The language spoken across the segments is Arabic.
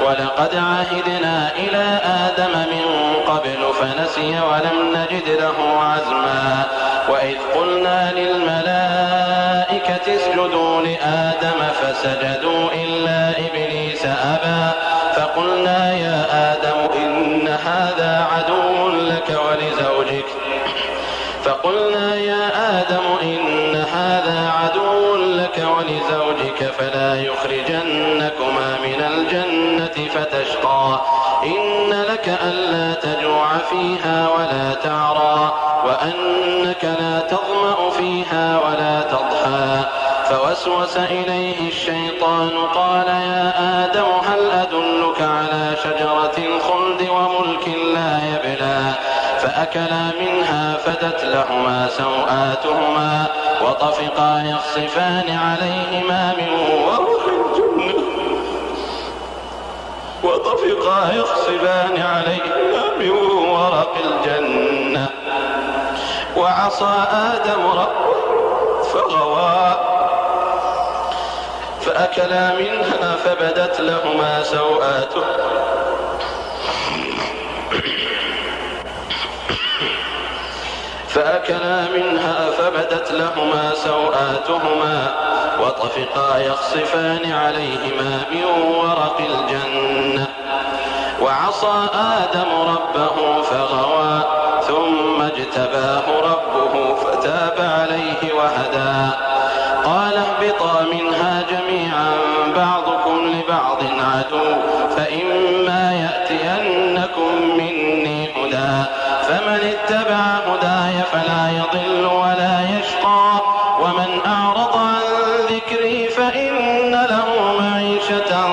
ولقد عهدنا إلى آدم من قبل فنسي ولم نجد له عزما وإذ قلنا للملائكة اسجدوا لآدم فسجدوا إلا إبليس أبى فقلنا يا آدم إن هذا عدو لك ولزوجك فلا يخرجنكما من الجنة فتشقى إن لك ألا تجوع فيها ولا تعرى وأنك لا تظمأ فيها ولا تضحى فوسوس إليه الشيطان قال يا آدم هل أدلك على شجرة الخلد وملك لا يبلى فأكلا منها فدت لهما سوآتهما وطفقا يخصفان عليهما من ورق الجنة وعصى آدم ربه فغوى فأكلا منها فبدت لهما سوآتهما وطفقا يخصفان عليهما من ورق الجنة وعصى آدم ربه فغوى ثم اجتباه ربه فتاب عليه وهدى قال اهبطا منها جميعا بعضكم لبعض عدو فإما يأتينكم مني هدى فمن اتبع هداي فلا يضل ولا يشقى ومن أعرض عن ذكري فإن له معيشة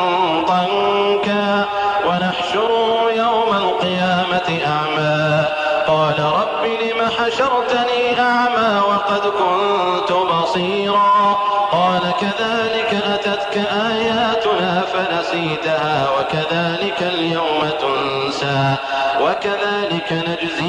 ضنكا ونحشره يوم القيامة أعمى قال رب لم حشرتني أعمى وقد كنت بصيرا قال كذلك أتتك آياتنا فنسيتها وكذلك اليوم تنسى وكذلك نجزي